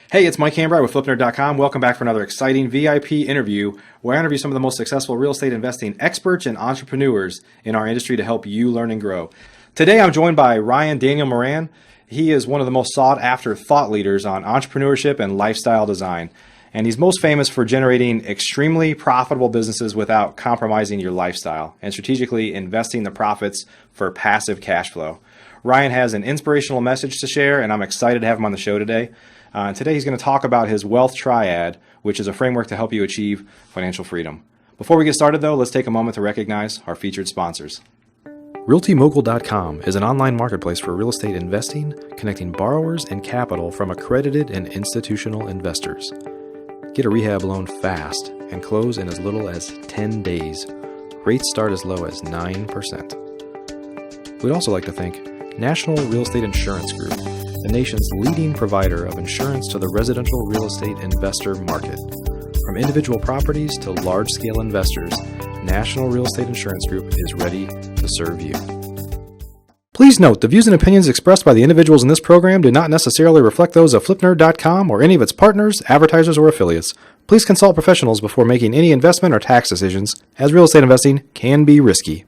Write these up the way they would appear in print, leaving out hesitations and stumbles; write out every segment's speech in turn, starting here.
Hey, it's Mike Hambright with FlipNerd.com. Welcome back for another exciting VIP interview where I interview some of the most successful real estate investing experts and entrepreneurs in our industry to help you learn and grow. Today, I'm joined by Daniel Moran. He is one of the most sought-after thought leaders on entrepreneurship and lifestyle design. And he's most famous for generating extremely profitable businesses without compromising your lifestyle and strategically investing the profits for passive cash flow. Ryan has an inspirational message to share, and I'm excited to have him on the show today. Today he's going to talk about his wealth triad, which is a framework to help you achieve financial freedom. Before we get started, though, let's take a moment to recognize our featured sponsors. RealtyMogul.com is an online marketplace for real estate investing, connecting borrowers and capital from accredited and institutional investors. Get a rehab loan fast and close in as little as 10 days. Rates start as low as 9%. We'd also like to thank National Real Estate Insurance Group, the nation's leading provider of insurance to the residential real estate investor market. From individual properties to large-scale investors, National Real Estate Insurance Group is ready to serve you. Please note, the views and opinions expressed by the individuals in this program do not necessarily reflect those of FlipNerd.com or any of its partners, advertisers, or affiliates. Please consult professionals before making any investment or tax decisions, as real estate investing can be risky.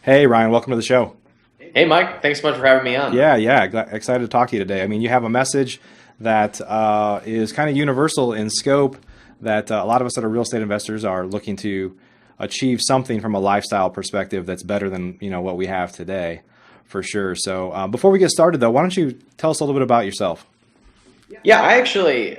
Hey, Ryan, welcome to the show. Hey, Mike. Thanks so much for having me on. Yeah. Excited to talk to you today. I mean, you have a message that is kind of universal in scope, that a lot of us that are real estate investors are looking to achieve something from a lifestyle perspective that's better than what we have today, for sure. So before we get started, though, why don't you tell us a little bit about yourself? Yeah, I actually,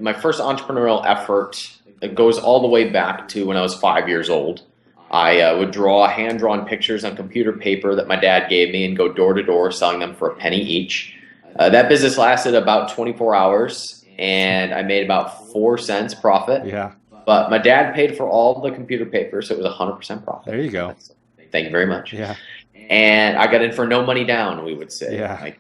my first entrepreneurial effort goes all the way back to when I was 5 years old. I would draw hand-drawn pictures on computer paper that my dad gave me and go door to door selling them for a penny each. That business lasted about 24 hours, and I made about 4 cents profit. Yeah. But my dad paid for all the computer paper, so it was 100% profit. There you go. Thank you very much. Yeah. And I got in for no money down, we would say. Yeah.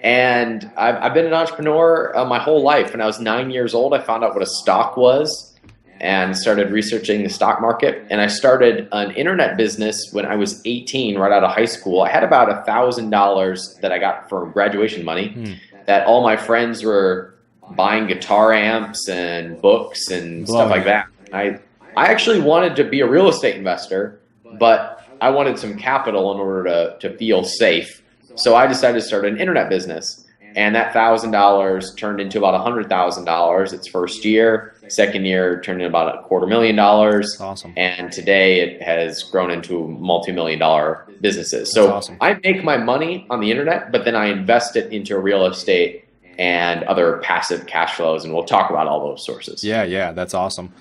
And I've been an entrepreneur my whole life. When I was 9 years old, I found out what a stock was and started researching the stock market. And I started an internet business when I was 18, right out of high school. I had about $1,000 that I got for graduation money that all my friends were buying guitar amps and books and stuff like that. I actually wanted to be a real estate investor, but I wanted some capital in order to feel safe. So I decided to start an internet business. And that $1,000 turned into about $100,000 its first year. Second year turned into about $250,000. Awesome. And today it has grown into multi-million-dollar businesses. So awesome. I make my money on the internet, but then I invest it into real estate and other passive cash flows. And we'll talk about all those sources. Yeah, that's awesome.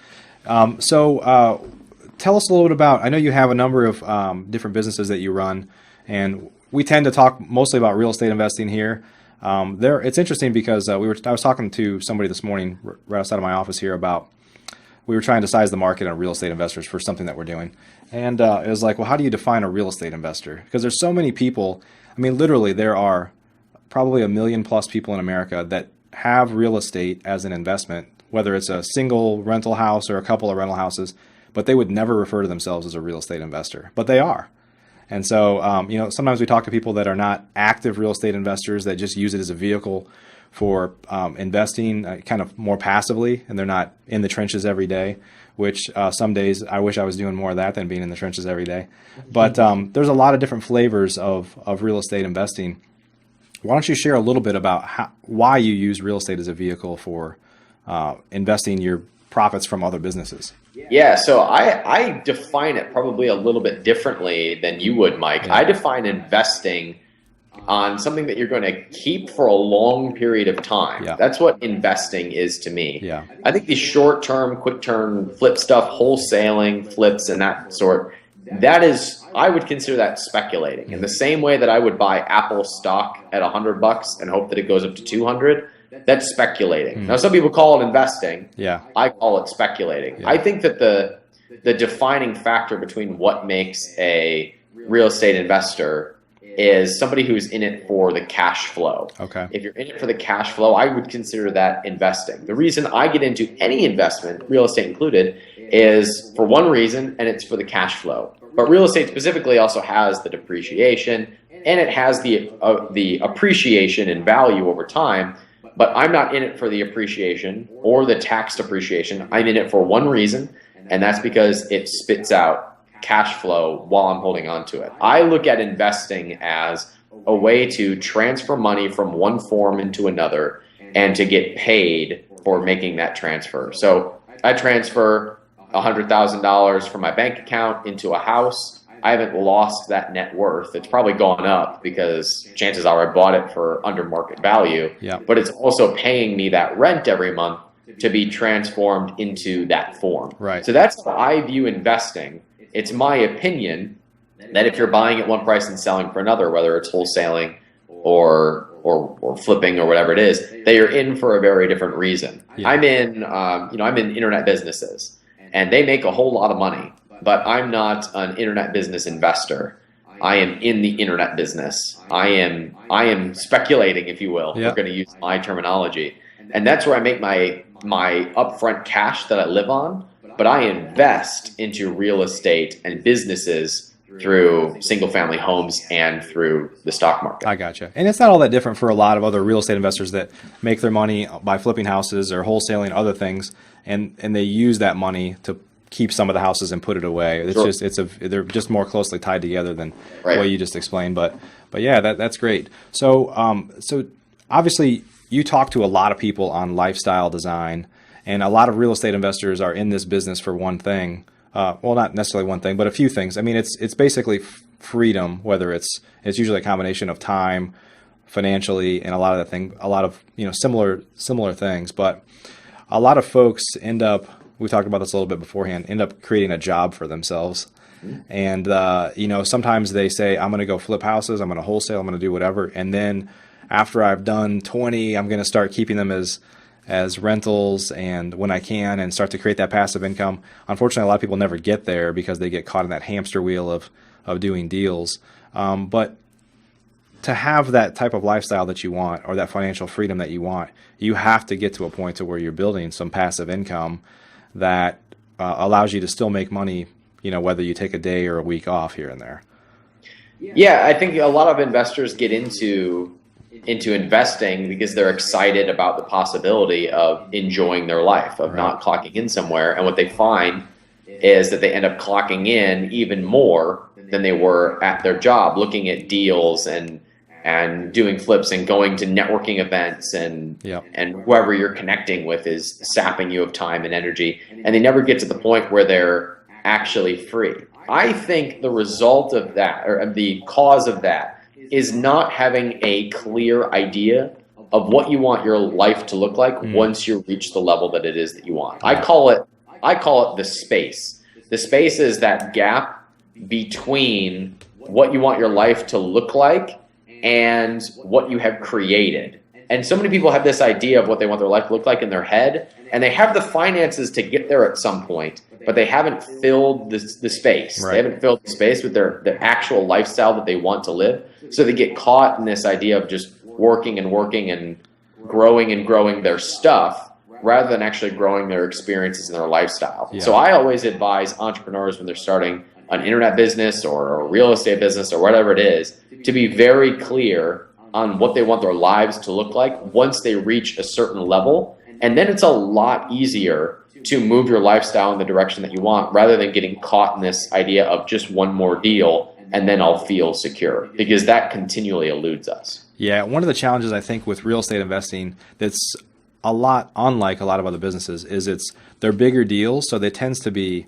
So tell us a little bit about, I know you have a number of different businesses that you run, and we tend to talk mostly about real estate investing here. It's interesting because I was talking to somebody this morning right outside of my office here about, we were trying to size the market on real estate investors for something that we're doing. And it was like, well, how do you define a real estate investor? Because there's so many people. I mean, literally there are probably 1 million plus people in America that have real estate as an investment, whether it's a single rental house or a couple of rental houses, but they would never refer to themselves as a real estate investor, but they are. And so, sometimes we talk to people that are not active real estate investors that just use it as a vehicle for investing kind of more passively, and they're not in the trenches every day, which some days I wish I was doing more of that than being in the trenches every day. But there's a lot of different flavors of real estate investing. Why don't you share a little bit about why you use real estate as a vehicle for investing your profits from other businesses? Yeah, so I define it probably a little bit differently than you would, Mike. Yeah. I define investing on something that you're going to keep for a long period of time. Yeah. That's what investing is to me. Yeah. I think the short-term, quick-term flip stuff, wholesaling, flips, and that sort, that is, I would consider that speculating. In the same way that I would buy Apple stock at $100 and hope that it goes up to 200. That's speculating. Now, some people call it investing. Yeah. I call it speculating. Yeah. I think that the defining factor between what makes a real estate investor is somebody who's in it for the cash flow. Okay. If you're in it for the cash flow, I would consider that investing. The reason I get into any investment, real estate included, is for one reason, and it's for the cash flow. But real estate specifically also has the depreciation, and it has the appreciation in value over time. But I'm not in it for the appreciation or the tax depreciation. I'm in it for one reason, and that's because it spits out cash flow while I'm holding on to it. I look at investing as a way to transfer money from one form into another and to get paid for making that transfer. So I transfer $100,000 from my bank account into a house. I haven't lost that net worth. It's probably gone up because chances are I bought it for under market value. Yeah. But it's also paying me that rent every month to be transformed into that form. Right. So that's how I view investing. It's my opinion that if you're buying at one price and selling for another, whether it's wholesaling or flipping or whatever it is, that you're in for a very different reason. Yeah. I'm in internet businesses, and they make a whole lot of money. But I'm not an internet business investor. I am in the internet business. I am speculating, if you will. Yeah. We're going to use my terminology. And that's where I make my upfront cash that I live on. But I invest into real estate and businesses through single family homes and through the stock market. I gotcha. And it's not all that different for a lot of other real estate investors that make their money by flipping houses or wholesaling other things, and they use that money to keep some of the houses and put it away. It's Sure. They're just more closely tied together than Right. the way you just explained. But yeah, that's great. So so obviously you talk to a lot of people on lifestyle design, and a lot of real estate investors are in this business for one thing. Well, not necessarily one thing, but a few things. I mean, it's basically freedom. Whether it's usually a combination of time, financially, and a lot of similar things. But a lot of folks end up. We talked about this a little bit beforehand, end up creating a job for themselves. And, sometimes they say, I'm going to go flip houses, I'm going to wholesale, I'm going to do whatever. And then after I've done 20, I'm going to start keeping them as rentals and when I can, and start to create that passive income. Unfortunately, a lot of people never get there because they get caught in that hamster wheel of doing deals. But to have that type of lifestyle that you want, or that financial freedom that you want, you have to get to a point to where you're building some passive income that allows you to still make money, whether you take a day or a week off here and there. Yeah, I think a lot of investors get into investing because they're excited about the possibility of enjoying their life, of not clocking in somewhere. And what they find is that they end up clocking in even more than they were at their job, looking at deals and doing flips and going to networking events and whoever you're connecting with is sapping you of time and energy, and they never get to the point where they're actually free. I think the result of that, or the cause of that, is not having a clear idea of what you want your life to look like once you reach the level that it is that you want. I call it the space. The space is that gap between what you want your life to look like and what you have created. And so many people have this idea of what they want their life to look like in their head, and they have the finances to get there at some point, but they haven't filled the space. Right. They haven't filled the space with their actual lifestyle that they want to live. So they get caught in this idea of just working and growing their stuff rather than actually growing their experiences and their lifestyle. Yeah. So I always advise entrepreneurs when they're starting an internet business or a real estate business or whatever it is, to be very clear on what they want their lives to look like once they reach a certain level. And then it's a lot easier to move your lifestyle in the direction that you want, rather than getting caught in this idea of just one more deal and then I'll feel secure, because that continually eludes us. Yeah, one of the challenges I think with real estate investing that's a lot unlike a lot of other businesses is they're bigger deals, so there tends to be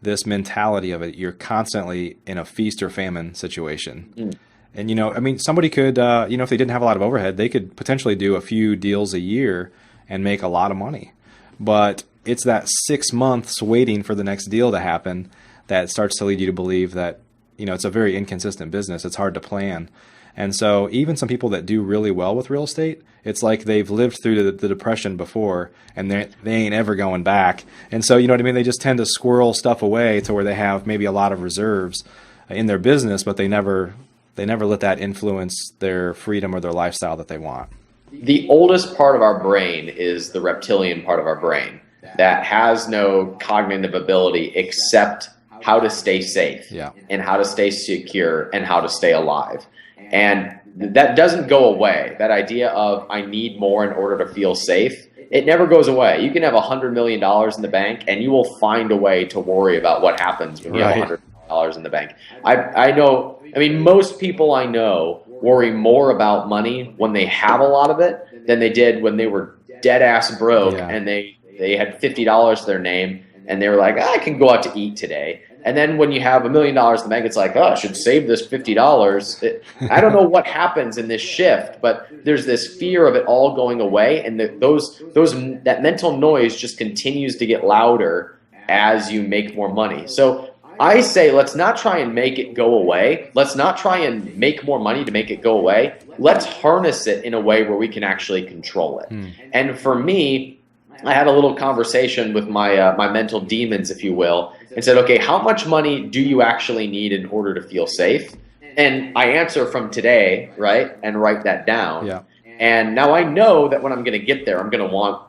this mentality of it. You're constantly in a feast or famine situation. And, somebody could, if they didn't have a lot of overhead, they could potentially do a few deals a year and make a lot of money. But it's that 6 months waiting for the next deal to happen that starts to lead you to believe that, it's a very inconsistent business. It's hard to plan. And so even some people that do really well with real estate, it's like they've lived through the depression before and they ain't ever going back. And so, they just tend to squirrel stuff away to where they have maybe a lot of reserves in their business, but they never let that influence their freedom or their lifestyle that they want. The oldest part of our brain is the reptilian part of our brain that has no cognitive ability except how to stay safe Yeah. and how to stay secure and how to stay alive. And that doesn't go away. That idea of I need more in order to feel safe, it never goes away. You can have $100 million in the bank and you will find a way to worry about what happens when you have $100 million in the bank. I mean, most people I know worry more about money when they have a lot of it than they did when they were dead ass broke and they had $50 to their name and they were like, I can go out to eat today. And then when you have $1 million in the bank, it's like, oh, I should save this $50. I don't know what happens in this shift, but there's this fear of it all going away, and that mental noise just continues to get louder as you make more money. So I say, let's not try and make it go away. Let's not try and make more money to make it go away. Let's harness it in a way where we can actually control it. And for me, I had a little conversation with my mental demons, if you will, and said, okay, how much money do you actually need in order to feel safe? And I answer from today, right, and write that down. Yeah. And now I know that when I'm going to get there, I'm going to want,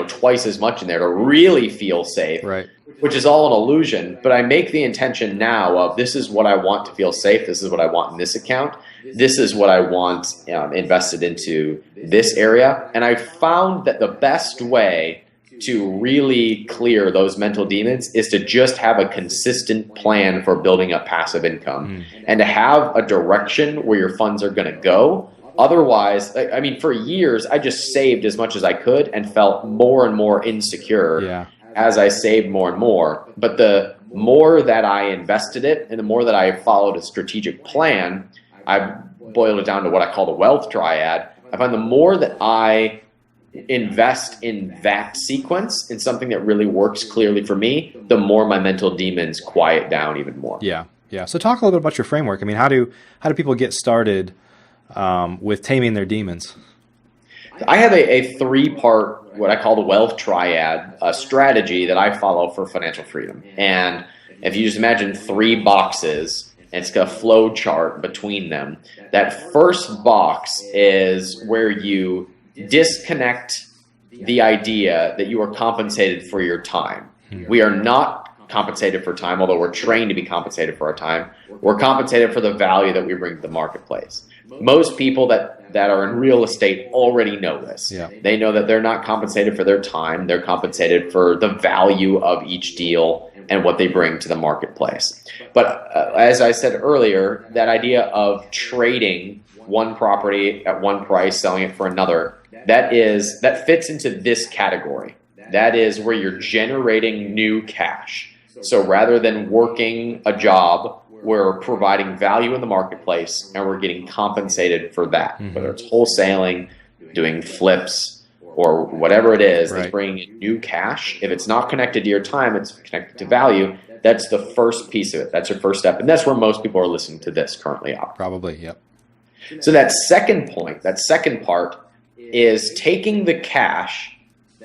twice as much in there to really feel safe, Right. which is all an illusion. But I make the intention now of this is what I want to feel safe. This is what I want in this account. This is what I want invested into this area. And I found that the best way to really clear those mental demons is to just have a consistent plan for building up passive income and to have a direction where your funds are going to go. Otherwise, I mean, for years, I just saved as much as I could and felt more and more insecure as I saved more and more. But the more that I invested it and the more that I followed a strategic plan, I boiled it down to what I call the wealth triad. I find the more that I invest in that sequence, in something that really works clearly for me, the more my mental demons quiet down even more. Yeah. So talk a little bit about your framework. I mean, how do people get started with taming their demons? I have a three-part, what I call the wealth triad, strategy that I follow for financial freedom. And if you just imagine 3 boxes, and it's got a flow chart between them. That first box is where you disconnect the idea that you are compensated for your time. We are not compensated for time, although we're trained to be compensated for our time. We're compensated for the value that we bring to the marketplace. Most people that are in real estate already know this. They know that they're not compensated for their time. They're compensated for the value of each deal and what they bring to the marketplace. But as I said earlier, that idea of trading one property at one price, selling it for another, that fits into this category. That is where you're generating new cash. So rather than working a job, we're providing value in the marketplace and we're getting compensated for that, whether it's wholesaling, doing flips, or whatever it is that's bringing in new cash. If it's not connected to your time, it's connected to value. That's the first piece of it. That's your first step. And that's where most people are listening to this currently out. Probably, yep. So that second point, that second part is taking the cash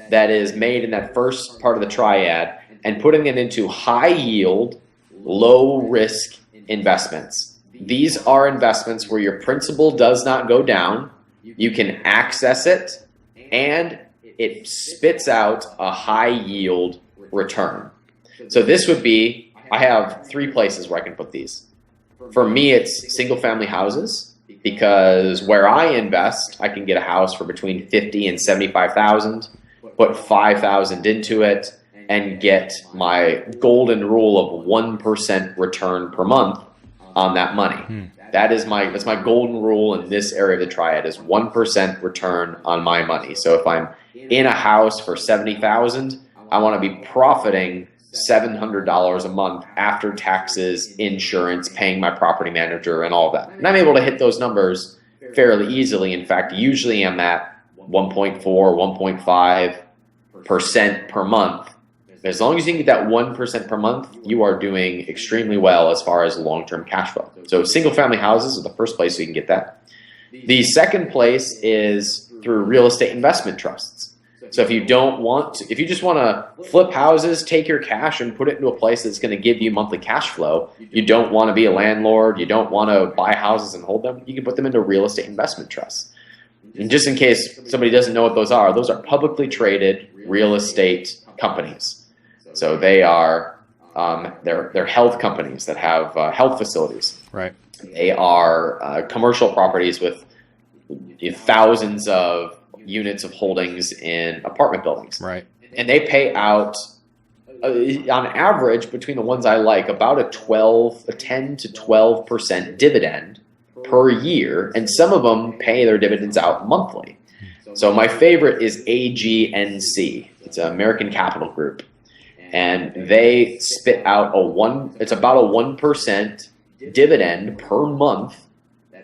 that is made in that first part of the triad and putting it into high yield, low risk investments. These are investments where your principal does not go down. You can access it and it spits out a high yield return. So this would be, I have 3 places where I can put these. For me, it's single family houses, because where I invest, I can get a house for between $50,000 and $75,000, put $5,000 into it, and get my golden rule of 1% return per month on that money. That's my golden rule in this area of the triad, is 1% return on my money. So if I'm in a house for $70,000, I want to be profiting $700 a month after taxes, insurance, paying my property manager, and all that. And I'm able to hit those numbers fairly easily. In fact, usually I'm at 1.4, 1.5% per month. As long as you can get that 1% per month, you are doing extremely well as far as long-term cash flow. So single family houses are the first place you can get that. The second place is through real estate investment trusts. So if you just want to flip houses, take your cash and put it into a place that's going to give you monthly cash flow, you don't want to be a landlord, you don't want to buy houses and hold them, you can put them into real estate investment trusts. And just in case somebody doesn't know what those are publicly traded real estate companies. So they are They're health companies that have health facilities. Right. They are commercial properties with thousands of units of holdings in apartment buildings. Right. And they pay out, on average, between the ones I like, about a 10 to 12% dividend per year. And some of them pay their dividends out monthly. So my favorite is AGNC. It's an American Capital Group. And they spit out it's about a 1% dividend per month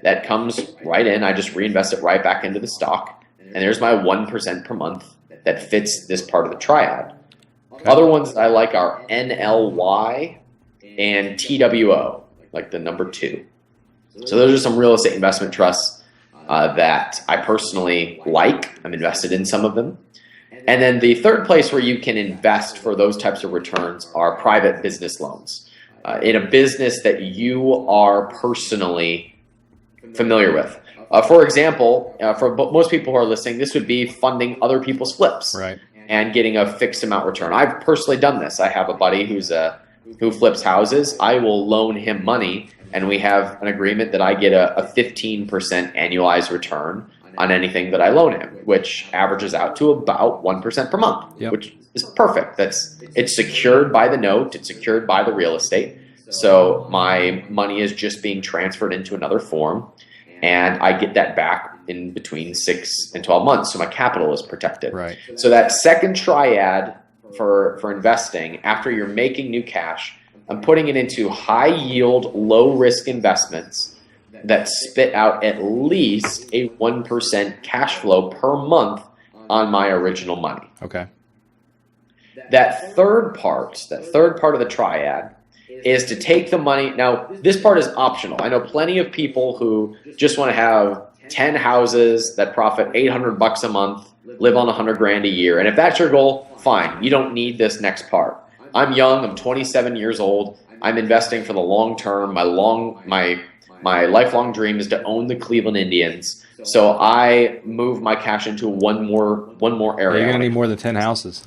that comes right in. I just reinvest it right back into the stock. And there's my 1% per month that fits this part of the triad. Okay. Other ones that I like are NLY and TWO, like the number 2. So those are some real estate investment trusts that I personally like. I'm invested in some of them. And then the third place where you can invest for those types of returns are private business loans in a business that you are personally familiar with. For example, for most people who are listening, this would be funding other people's flips, right, and getting a fixed amount return. I've personally done this. I have a buddy who flips houses. I will loan him money, and we have an agreement that I get a 15% annualized return on anything that I loan him, which averages out to about 1% per month, yep, which is perfect. It's secured by the note. It's secured by the real estate. So my money is just being transferred into another form, and I get that back in between 6 and 12 months. So my capital is protected. Right. So that second triad for investing, after you're making new cash, I'm putting it into high yield, low risk investments that spit out at least a 1% cash flow per month on my original money. Okay. That third part of the triad is to take the money. Now, this part is optional. I know plenty of people who just want to have 10 houses that profit $800 a month, live on $100,000 a year. And if that's your goal, fine. You don't need this next part. I'm young. I'm 27 years old. I'm investing for the long term. My lifelong dream is to own the Cleveland Indians. So I move my cash into one more area. You're going to need more than 10 houses.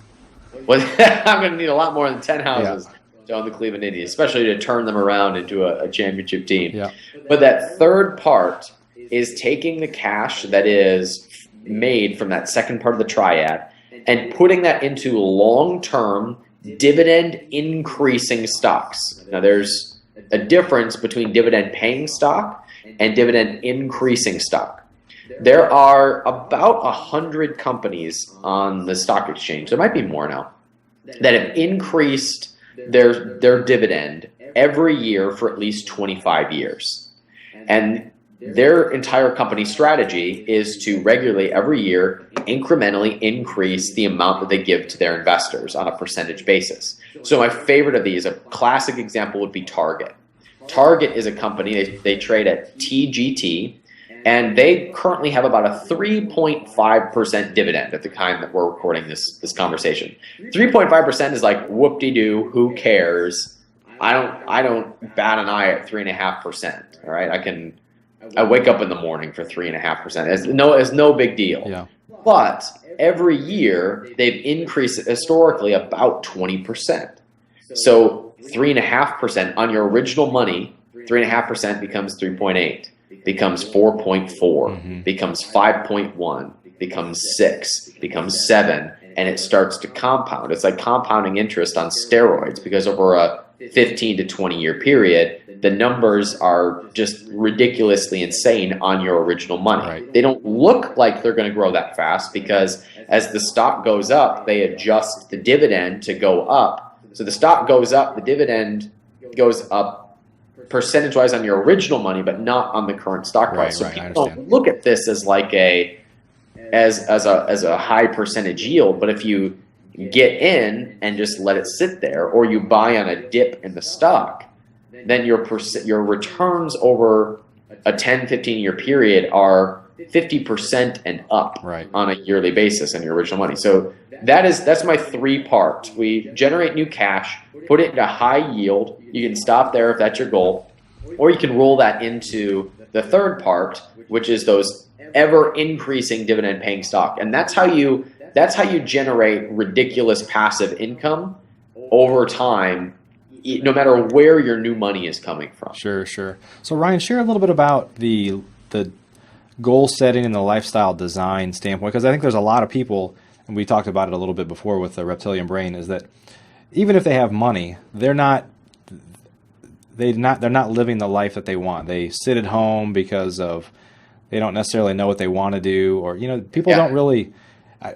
Well, I'm going to need a lot more than 10 houses to own the Cleveland Indians, especially to turn them around into a championship team. Yeah. But that third part is taking the cash that is made from that second part of the triad and putting that into long-term dividend increasing stocks. Now, there's a difference between dividend paying stock and dividend increasing stock. There are about 100 companies on the stock exchange, there might be more now, that have increased their dividend every year for at least 25 years. And their entire company strategy is to regularly, every year, incrementally increase the amount that they give to their investors on a percentage basis. So my favorite of these, a classic example would be Target. Target is a company, they trade at TGT, and they currently have about a 3.5% dividend at the time that we're recording this conversation. 3.5% is like whoop-de-doo, who cares? I don't bat an eye at 3.5%. All right, I wake up in the morning for 3.5%. It's no big deal. Yeah. But every year they've increased it historically about 20%. So 3.5% on your original money, 3.5% becomes 3.8, becomes 4.4, becomes 5.1, becomes 6, becomes 7, and it starts to compound. It's like compounding interest on steroids, because over a 15 to 20 year period, the numbers are just ridiculously insane on your original money. Right. They don't look like they're going to grow that fast, because as the stock goes up, they adjust the dividend to go up. So the stock goes up, the dividend goes up percentage-wise on your original money, but not on the current stock price. So people don't look at this as like as a high percentage yield, but if you get in and just let it sit there, or you buy on a dip in the stock, then your returns over a 10, 15-year period are 50% and up on a yearly basis on your original money. So that's my 3 parts. We generate new cash, put it into high yield. You can stop there if that's your goal, or you can roll that into the third part, which is those ever increasing dividend paying stock. And that's how you generate ridiculous passive income over time, no matter where your new money is coming from. Sure, sure. So Ryan, share a little bit about the goal setting and the lifestyle design standpoint, because I think there's a lot of people, and we talked about it a little bit before with the reptilian brain, is that even if they have money, they're not living the life that they want. They sit at home because they don't necessarily know what they want to do, or people don't really.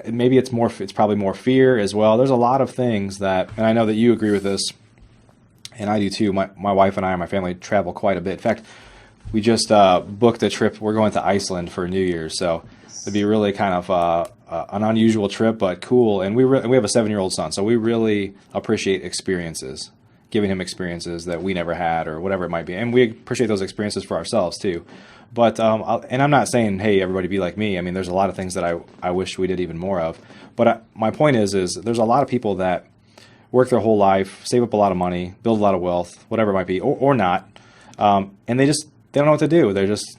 Maybe it's probably more fear as well. There's a lot of things that, and I know that you agree with this, and I do too. My wife and I and my family travel quite a bit. In fact, we just booked a trip. We're going to Iceland for New Year's, so it'd be really kind of an unusual trip, but cool. And we have a 7-year-old son, so we really appreciate experiences, giving him experiences that we never had or whatever it might be. And we appreciate those experiences for ourselves too. But and I'm not saying, hey, everybody be like me. I mean, there's a lot of things that I wish we did even more of. But my point is there's a lot of people that work their whole life, save up a lot of money, build a lot of wealth, whatever it might be, or not, and they don't know what to do. They're just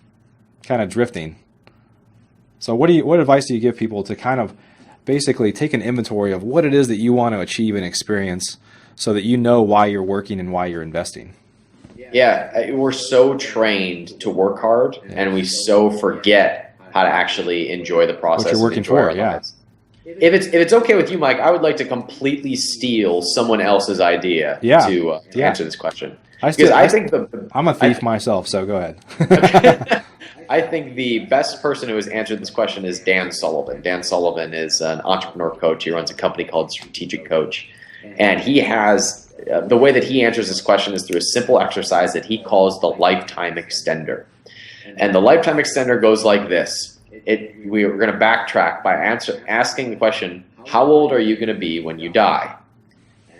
kind of drifting. So what advice do you give people to kind of basically take an inventory of what it is that you want to achieve and experience, so that you know why you're working and why you're investing? Yeah, we're so trained to work hard, and we so forget how to actually enjoy the process. What you're working for, yeah. If it's okay with you, Mike, I would like to completely steal someone else's idea to answer this question. I'm a thief myself, so go ahead. I think the best person who has answered this question is Dan Sullivan. Dan Sullivan is an entrepreneur coach. He runs a company called Strategic Coach, and he has the way that he answers this question is through a simple exercise that he calls the lifetime extender. And the lifetime extender goes like this. We're going to backtrack by asking the question, how old are you going to be when you die?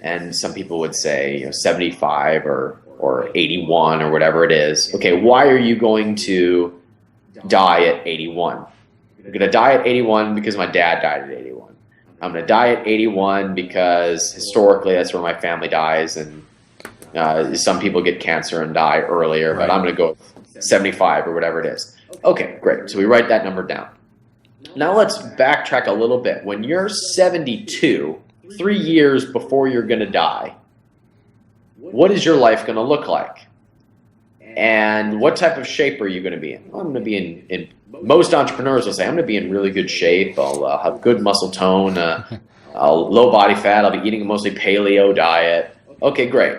And some people would say 75 or 81 or whatever it is. Okay, why are you going to die at 81? I'm going to die at 81 because my dad died at 81. I'm going to die at 81 because historically that's where my family dies, and some people get cancer and die earlier, but I'm going to go with 75 or whatever it is. Okay, great. So we write that number down. Now let's backtrack a little bit. When you're 72, 3 years before you're going to die, what is your life going to look like? And what type of shape are you going to be in? Well, I'm going to be in most entrepreneurs will say, I'm going to be in really good shape. I'll have good muscle tone, low body fat. I'll be eating a mostly paleo diet. Okay, great.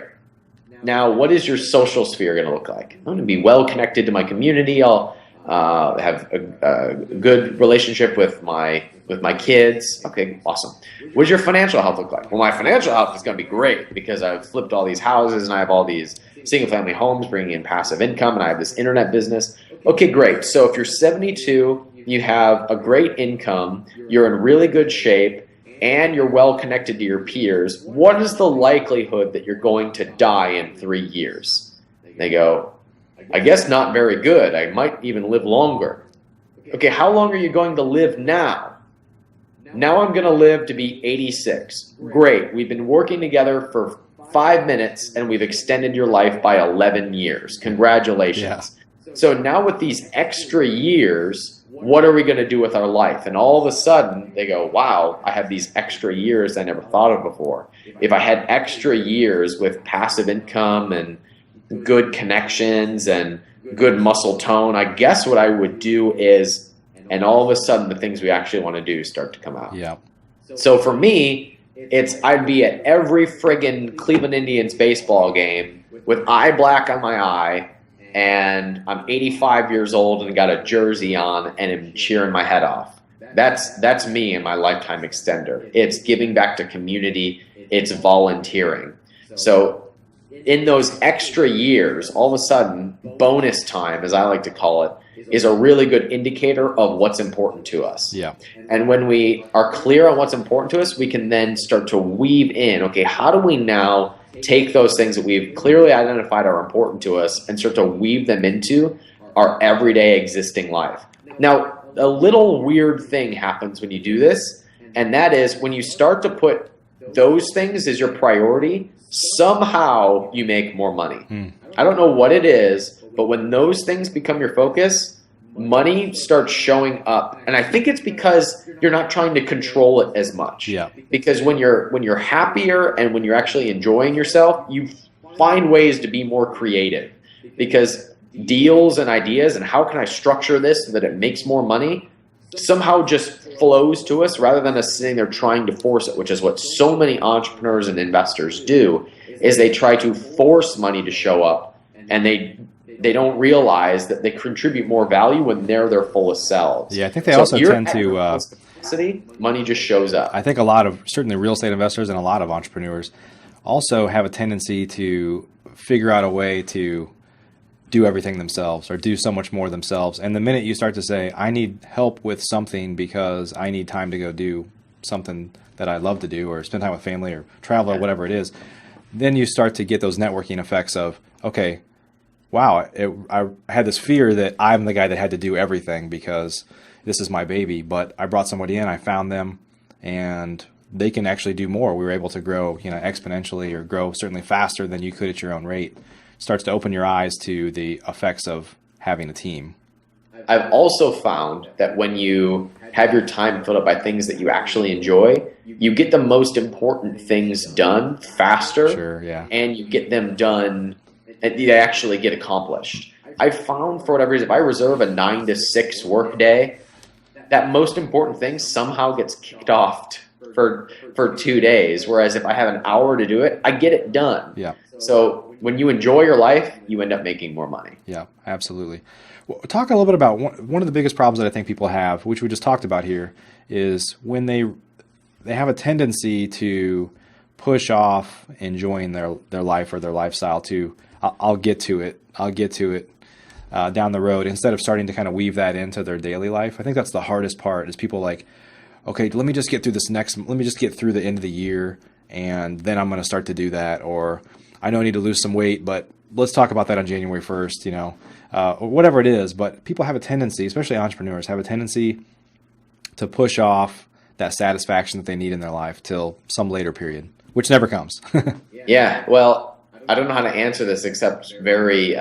Now, what is your social sphere going to look like? I'm going to be well connected to my community. I'll have a good relationship with my kids. Okay, awesome. What does your financial health look like? Well, my financial health is going to be great because I've flipped all these houses and I have all these single-family homes bringing in passive income, and I have this internet business. Okay, great. So if you're 72, you have a great income, you're in really good shape, and you're well connected to your peers, what is the likelihood that you're going to die in 3 years? They go, I guess not very good. I might even live longer. Okay, how long are you going to live now? Now I'm going to live to be 86. Great. We've been working together for 5 minutes, and we've extended your life by 11 years. Congratulations. Yeah. So now with these extra years, what are we going to do with our life? And all of a sudden, they go, wow, I have these extra years I never thought of before. If I had extra years with passive income and good connections and good muscle tone, I guess what I would do is, and all of a sudden the things we actually want to do start to come out. Yeah. So for me, I'd be at every friggin' Cleveland Indians baseball game with eye black on my eye, and I'm 85 years old and got a jersey on and am cheering my head off. That's me in my lifetime extender. It's giving back to community. It's volunteering. So in those extra years, all of a sudden, bonus time, as I like to call it, is a really good indicator of what's important to us. Yeah. And when we are clear on what's important to us, we can then start to weave in, okay, how do we now take those things that we've clearly identified are important to us and start to weave them into our everyday existing life? Now, a little weird thing happens when you do this, and that is when you start to put those things as your priority, somehow you make more money. I don't know what it is, but when those things become your focus, money starts showing up. And I think it's because you're not trying to control it as much. Yeah. Because when you're happier and when you're actually enjoying yourself, you find ways to be more creative, because deals and ideas and how can I structure this so that it makes more money somehow just flows to us rather than us sitting there trying to force it, which is what so many entrepreneurs and investors do, is they try to force money to show up, and they don't realize that they contribute more value when they're their fullest selves. Yeah, I think they also tend to money just shows up. I think a lot of certainly real estate investors and a lot of entrepreneurs also have a tendency to figure out a way to do everything themselves or do so much more themselves. And the minute you start to say, I need help with something because I need time to go do something that I love to do or spend time with family or travel or whatever it is, then you start to get those networking effects of, okay, wow, I had this fear that I'm the guy that had to do everything because this is my baby, but I brought somebody in, I found them, and they can actually do more. We were able to grow, exponentially or grow certainly faster than you could at your own rate. Starts to open your eyes to the effects of having a team. I've also found that when you have your time filled up by things that you actually enjoy, you get the most important things done faster. Sure, yeah. And you get them done and they actually get accomplished. I found, for whatever reason, if I reserve a 9 to 6 work day, that most important thing somehow gets kicked off for 2 days. Whereas if I have an hour to do it, I get it done. Yeah. So when you enjoy your life, you end up making more money. Yeah, absolutely. Well, talk a little bit about one of the biggest problems that I think people have, which we just talked about here, is when they have a tendency to push off enjoying their life or their lifestyle to, I'll get to it down the road, instead of starting to kind of weave that into their daily life. I think that's the hardest part, is people like, okay, let me just get through let me just get through the end of the year, and then I'm going to start to do that. Or I know I need to lose some weight, but let's talk about that on January 1st, or whatever it is. But people have a tendency, especially entrepreneurs, have a tendency to push off that satisfaction that they need in their life till some later period, which never comes. Yeah, well, I don't know how to answer this except very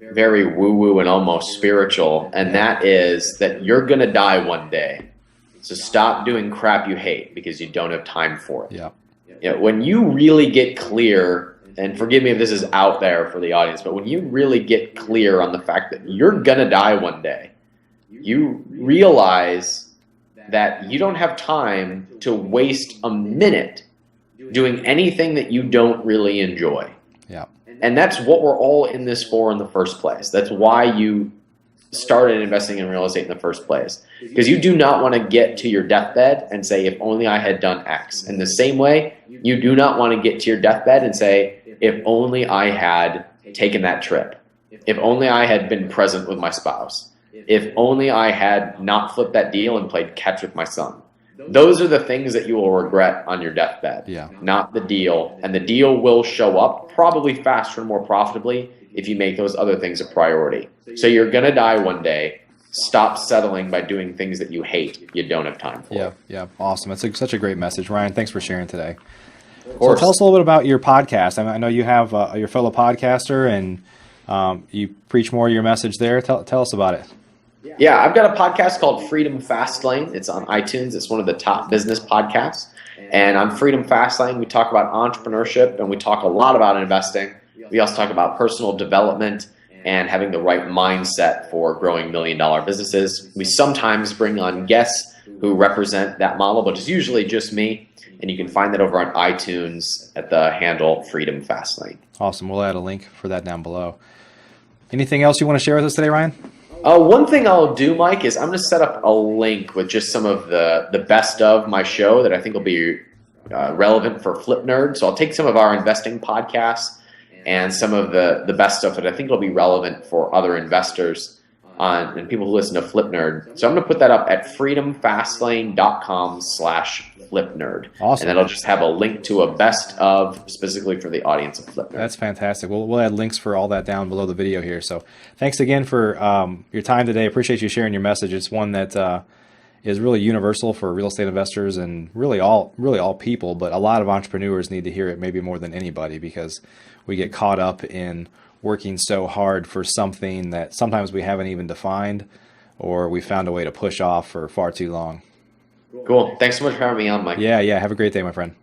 woo-woo and almost spiritual, and that is that you're going to die one day. So stop doing crap you hate because you don't have time for it. Yeah. When you really get clear, and forgive me if this is out there for the audience, but when you really get clear on the fact that you're going to die one day, you realize that you don't have time to waste a minute doing anything that you don't really enjoy. Yeah. And that's what we're all in this for in the first place. That's why you started investing in real estate in the first place. Because you do not want to get to your deathbed and say, if only I had done X. In the same way, you do not want to get to your deathbed and say, if only I had taken that trip. If only I had been present with my spouse. If only I had not flipped that deal and played catch with my son. Those are the things that you will regret on your deathbed, not the deal. And the deal will show up probably faster and more profitably if you make those other things a priority. So you're going to die one day. Stop settling by doing things that you hate, you don't have time for. Yeah, awesome. That's such a great message. Ryan, thanks for sharing today. So tell us a little bit about your podcast. I know you have your fellow podcaster, and you preach more of your message there. Tell us about it. Yeah, I've got a podcast called Freedom Fastlane. It's on iTunes. It's one of the top business podcasts. And on Freedom Fastlane, we talk about entrepreneurship, and we talk a lot about investing. We also talk about personal development and having the right mindset for growing million-dollar businesses. We sometimes bring on guests who represent that model, but it's usually just me. And you can find that over on iTunes at the handle Freedom Fastlane. Awesome. We'll add a link for that down below. Anything else you want to share with us today, Ryan? One thing I'll do, Mike, is I'm going to set up a link with just some of the best of my show that I think will be relevant for Flip Nerd. So I'll take some of our investing podcasts and some of the best stuff that I think will be relevant for other investors and people who listen to Flip Nerd. So I'm going to put that up at freedomfastlane.com/flipnerd. Awesome. And that'll just have a link to a best of specifically for the audience of Flip Nerd. That's fantastic. We'll add links for all that down below the video here. So thanks again for your time today. Appreciate you sharing your message. It's one that is really universal for real estate investors and really all people, but a lot of entrepreneurs need to hear it maybe more than anybody, because we get caught up in working so hard for something that sometimes we haven't even defined, or we found a way to push off for far too long. Cool. Thanks so much for having me on, Mike. Yeah. Have a great day, my friend.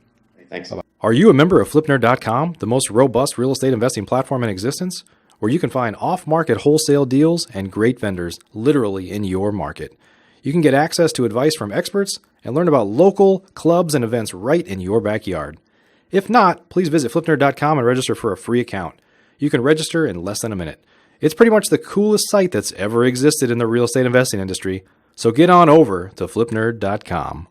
Thanks. Bye-bye. Are you a member of FlipNerd.com, the most robust real estate investing platform in existence, where you can find off-market wholesale deals and great vendors literally in your market? You can get access to advice from experts and learn about local clubs and events right in your backyard. If not, please visit FlipNerd.com and register for a free account. You can register in less than a minute. It's pretty much the coolest site that's ever existed in the real estate investing industry, so get on over to FlipNerd.com.